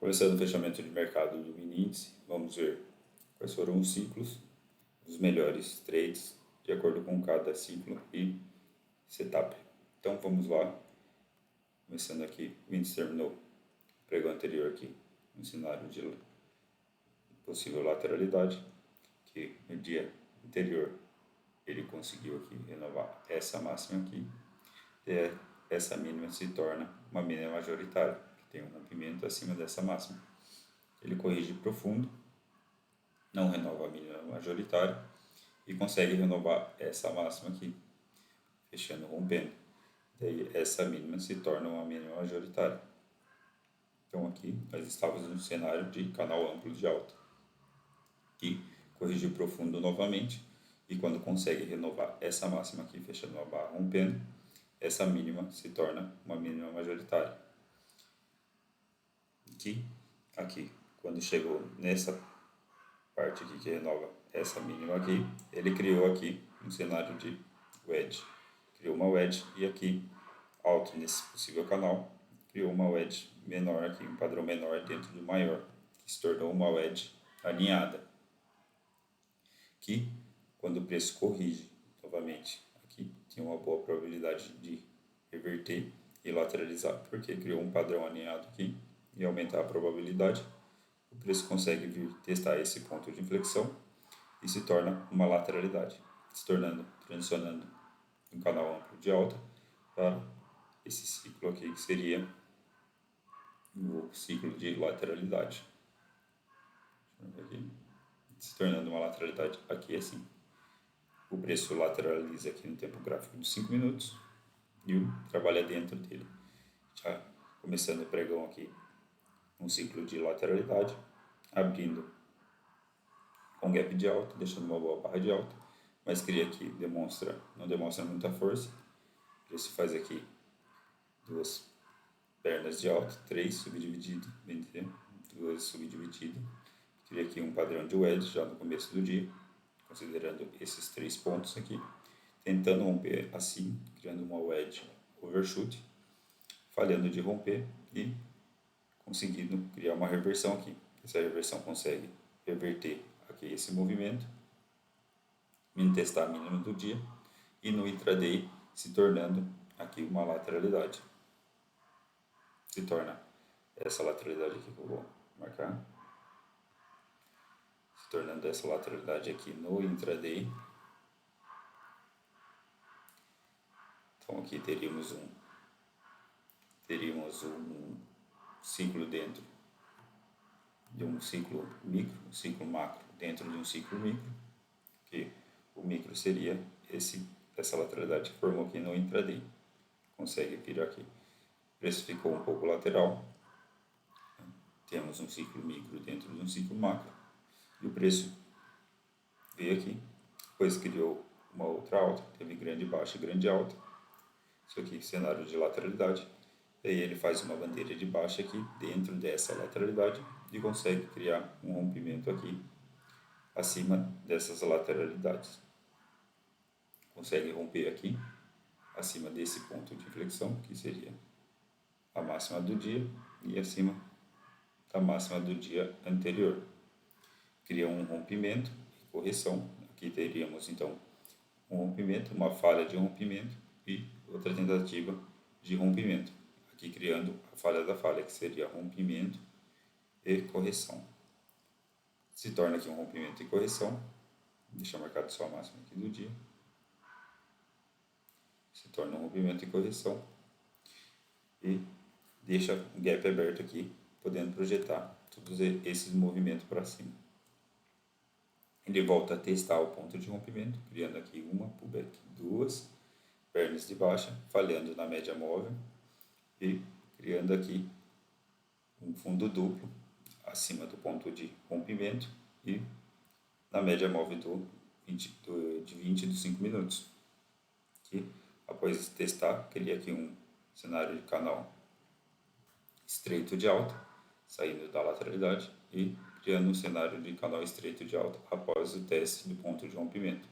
Começando o fechamento de mercado do mini índice, vamos ver quais foram os ciclos, os melhores trades de acordo com cada ciclo e setup. Então vamos lá, começando aqui, o índice terminou o pregão anterior aqui, um cenário de possível lateralidade, que no dia anterior ele conseguiu aqui renovar essa máxima aqui, e essa mínima se torna uma mínima majoritária, que tem um rompimento acima dessa máxima. Ele corrige profundo, não renova a mínima majoritária e consegue renovar essa máxima aqui, fechando, rompendo. Daí essa mínima se torna uma mínima majoritária. Então aqui nós estávamos no cenário de canal amplo de alta, que corrigiu profundo novamente, e quando consegue renovar essa máxima aqui, fechando uma barra, rompendo, essa mínima se torna uma mínima majoritária. Aqui, quando chegou nessa parte aqui que renova essa mínima aqui, ele criou aqui um cenário de wedge. Criou uma wedge e aqui, alto nesse possível canal, criou uma wedge menor aqui, um padrão menor dentro do maior, que se tornou uma wedge alinhada. Que, quando o preço corrige novamente, aqui tem uma boa probabilidade de reverter e lateralizar, porque criou um padrão alinhado aqui e aumentar a probabilidade. O preço consegue vir testar esse ponto de inflexão e se torna uma lateralidade, transicionando um canal amplo de alta para esse ciclo aqui, que seria o ciclo de lateralidade. Aqui, se tornando uma lateralidade aqui assim. O preço lateraliza aqui no tempo gráfico de 5 minutos e trabalha dentro dele. Já começando o pregão aqui, um ciclo de lateralidade, abrindo com gap de alta, deixando uma boa barra de alta, mas cria aqui, não demonstra muita força. O preço faz aqui duas pernas de alta, 3 subdividido, 2 subdividido, cria aqui um padrão de wedge já no começo do dia, considerando esses 3 pontos aqui, tentando romper assim, criando uma wedge overshoot, falhando de romper e conseguindo criar uma reversão aqui. Essa reversão consegue reverter aqui esse movimento, testar a mínima do dia e no intraday se tornando aqui uma lateralidade. Se torna essa lateralidade aqui que eu vou marcar, se tornando essa lateralidade aqui no intraday. Então aqui teríamos um ciclo dentro de um ciclo micro, um ciclo macro dentro de um ciclo micro, que o micro seria essa lateralidade que formou aqui no intraday. Consegue virar aqui. O preço ficou um pouco lateral. Temos um ciclo micro dentro de um ciclo macro. E o preço veio aqui, depois criou uma outra alta, teve grande baixa e grande alta. Isso aqui, cenário de lateralidade. Daí ele faz uma bandeira de baixa aqui dentro dessa lateralidade e consegue criar um rompimento aqui acima dessas lateralidades. Consegue romper aqui acima desse ponto de inflexão, que seria a máxima do dia, e acima da máxima do dia anterior. Cria um rompimento e correção. Aqui teríamos então um rompimento, uma falha de rompimento e outra tentativa de rompimento. Aqui criando a falha da falha, que seria rompimento e correção. Se torna aqui um rompimento e correção. Deixa marcado só a máxima aqui do dia. Se torna um rompimento e correção. E deixa o gap aberto aqui, podendo projetar todos esses movimentos para cima. Ele volta a testar o ponto de rompimento, criando aqui uma pullback, 2 pernas de baixa, falhando na média móvel e criando aqui um fundo duplo acima do ponto de rompimento e na média móvel de 20 dos 5 minutos. Que após testar, cria aqui um cenário de canal estreito de alta, saindo da lateralidade e criando um cenário de canal estreito de alta após o teste do ponto de rompimento,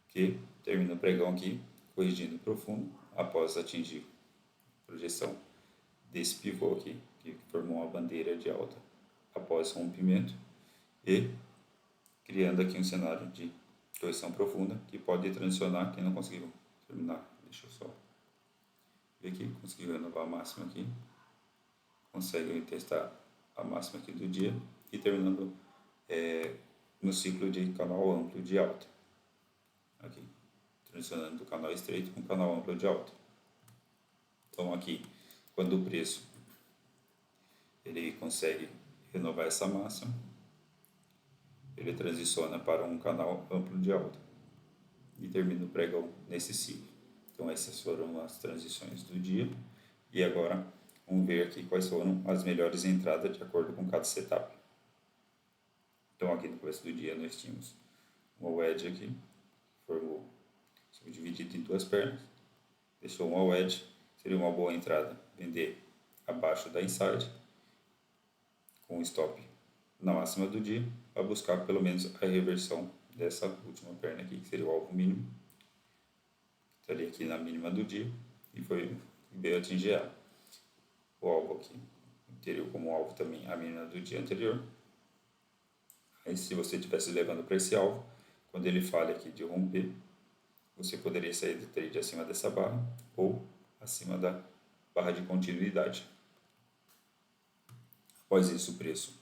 que termina o pregão aqui, corrigindo profundo, após atingir a projeção desse pivô aqui que formou uma bandeira de alta após rompimento, e criando aqui um cenário de correção profunda que pode transicionar. Quem não conseguiu terminar, deixa eu só ver aqui, conseguiu renovar a máxima aqui, consegue testar a máxima aqui do dia e terminando no ciclo de canal amplo de alta, aqui, transicionando do canal estreito para um canal amplo de alta. Então aqui, quando o preço ele consegue renovar essa máxima, ele transiciona para um canal amplo de alta e termina o pregão nesse ciclo. Então essas foram as transições do dia, e agora vamos ver aqui quais foram as melhores entradas de acordo com cada setup. Então aqui no começo do dia nós tínhamos uma wedge aqui, formou subdividido em duas pernas, deixou uma wedge, seria uma boa entrada vender abaixo da inside, com stop na máxima do dia, para buscar pelo menos a reversão dessa última perna aqui, que seria o alvo mínimo. Estaria aqui na mínima do dia e veio atingir ela. O alvo aqui teria como alvo também a mínima do dia anterior. Aí se você estivesse levando para esse alvo, quando ele fale aqui de romper, você poderia sair do trade acima dessa barra ou acima da barra de continuidade. Após isso, o preço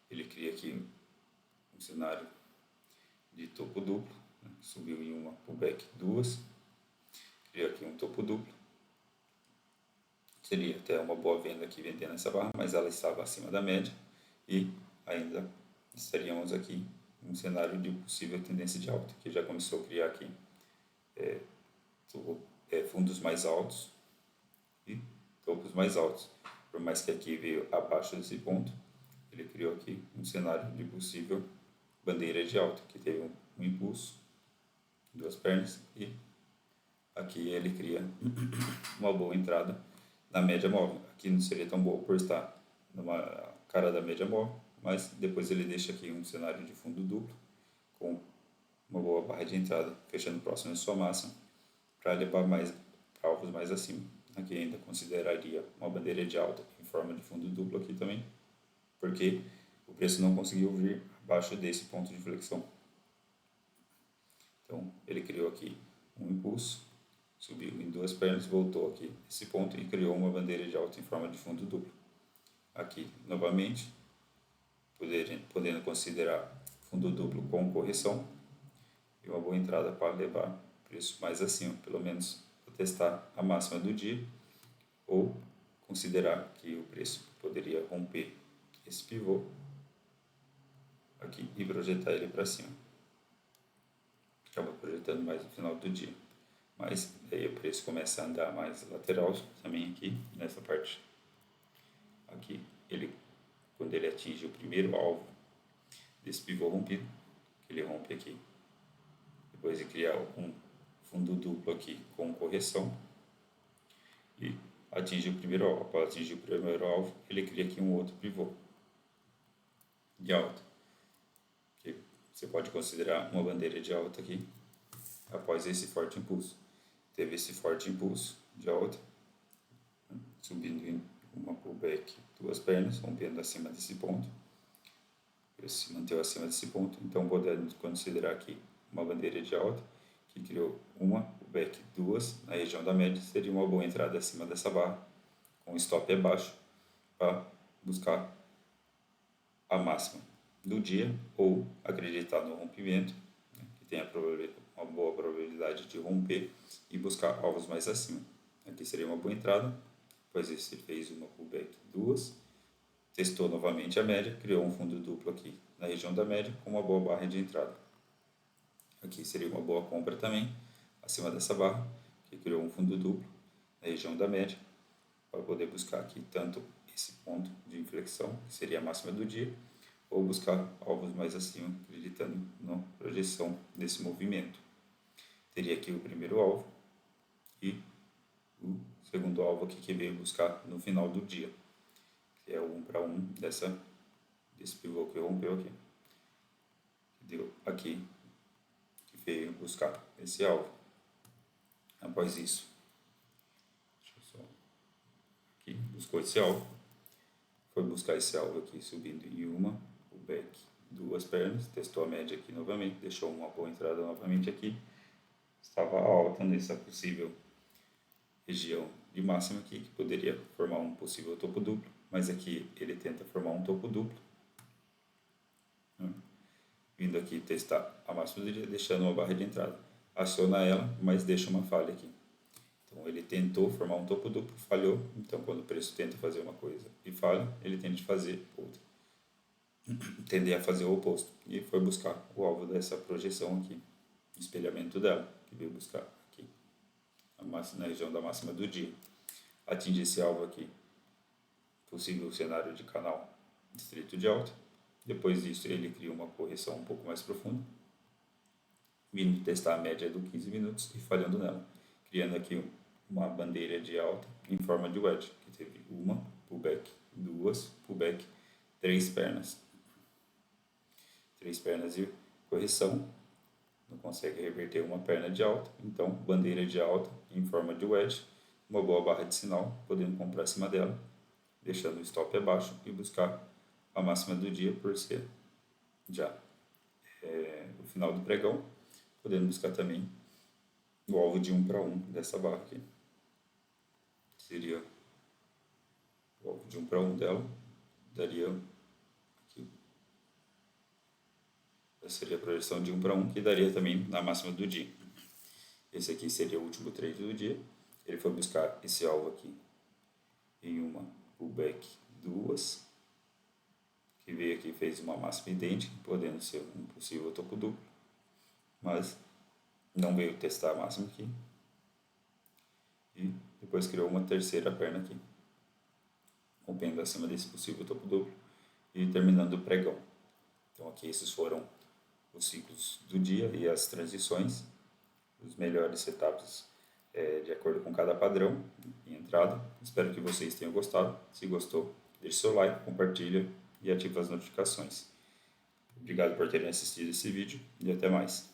ele cria aqui um cenário de topo duplo, né? Subiu em uma pullback duas, cria aqui um topo duplo. Seria até uma boa venda aqui vendendo essa barra, mas ela estava acima da média e ainda estaríamos aqui em um cenário de possível tendência de alta, que já começou a criar aqui fundos mais altos e topos mais altos. Por mais que aqui veio abaixo desse ponto, ele criou aqui um cenário de possível bandeira de alta, que teve um impulso, duas pernas, e aqui ele cria uma boa entrada na média móvel. Aqui não seria tão boa por estar numa cara da média móvel, mas depois ele deixa aqui um cenário de fundo duplo com uma boa barra de entrada, fechando próximo da sua máxima, para levar mais para alvos mais acima. Aqui ainda consideraria uma bandeira de alta em forma de fundo duplo aqui também, porque o preço não conseguiu vir abaixo desse ponto de flexão. Então ele criou aqui um impulso, subiu em duas pernas, voltou aqui nesse ponto e criou uma bandeira de alta em forma de fundo duplo. Aqui novamente, podendo considerar fundo duplo com correção e uma boa entrada para levar o preço mais acima, pelo menos para testar a máxima do dia, ou considerar que o preço poderia romper esse pivô aqui e projetar ele para cima. Acaba projetando mais no final do dia, mas aí o preço começa a andar mais lateral também aqui nessa parte. Aqui quando ele atinge o primeiro alvo desse pivô rompido, ele rompe aqui, depois de criar um fundo duplo aqui com correção e atinge o primeiro alvo. Após atingir o primeiro alvo, ele cria aqui um outro pivô de alta, que você pode considerar uma bandeira de alta aqui. Após esse forte impulso, teve esse forte impulso de alta, subindo em uma pullback, duas pernas, rompendo acima desse ponto. Ele se manteve acima desse ponto, então podemos considerar aqui uma bandeira de alta que criou uma pullback, duas na região da média. Seria uma boa entrada acima dessa barra, com stop abaixo, para buscar a máxima do dia ou acreditar no rompimento, né, que tem uma boa probabilidade de romper e buscar alvos mais acima. Aqui seria uma boa entrada. Depois ele fez uma pullback, duas, testou novamente a média, criou um fundo duplo aqui na região da média com uma boa barra de entrada. Aqui seria uma boa compra também, acima dessa barra, que criou um fundo duplo na região da média, para poder buscar aqui tanto esse ponto de inflexão, que seria a máxima do dia, ou buscar alvos mais acima, acreditando na projeção desse movimento. Teria aqui o primeiro alvo e o segundo alvo aqui que veio buscar no final do dia, que é o 1 para 1 desse pivô que rompeu aqui. Deu aqui, que veio buscar esse alvo. Após isso, deixa eu só aqui, buscou esse alvo, foi buscar esse alvo aqui subindo em uma, o back, 2 pernas, testou a média aqui novamente, deixou uma boa entrada novamente aqui, estava alta nessa possível região de máxima aqui, que poderia formar um possível topo duplo, mas aqui ele tenta formar um topo duplo, né? Vindo aqui testar a máxima do dia, deixando uma barra de entrada, aciona ela, mas deixa uma falha aqui. Então ele tentou formar um topo duplo, falhou, então quando o preço tenta fazer uma coisa e falha, ele tende a fazer outra, tender a fazer o oposto, e foi buscar o alvo dessa projeção aqui, espelhamento dela, que veio buscar aqui, na região da máxima do dia. Atinge esse alvo aqui, possível cenário de canal estreito de alta. Depois disso ele cria uma correção um pouco mais profunda, vindo testar a média do 15 minutos e falhando nela, criando aqui uma bandeira de alta em forma de wedge, que teve uma pullback, 2 pullback, 3 pernas. 3 pernas de correção, não consegue reverter uma perna de alta, então bandeira de alta em forma de wedge, uma boa barra de sinal, podendo comprar acima dela, deixando o stop abaixo e buscar a máxima do dia por ser já o final do pregão, podendo buscar também o alvo de 1 para 1 dessa barra aqui. Seria o alvo de 1 para 1 dela, daria aqui. Essa seria a projeção de 1 para 1, que daria também na máxima do dia. Esse aqui seria o último trade do dia. Ele foi buscar esse alvo aqui em uma pullback 2, que veio aqui e fez uma máxima idêntica, podendo ser um possível topo duplo, mas não veio testar a máxima aqui. E depois criou uma terceira perna aqui, rompendo acima desse possível topo duplo e terminando o pregão. Então aqui esses foram os ciclos do dia e as transições, os melhores setups de acordo com cada padrão em entrada. Espero que vocês tenham gostado. Se gostou, deixe seu like, compartilha e ative as notificações. Obrigado por terem assistido esse vídeo e até mais.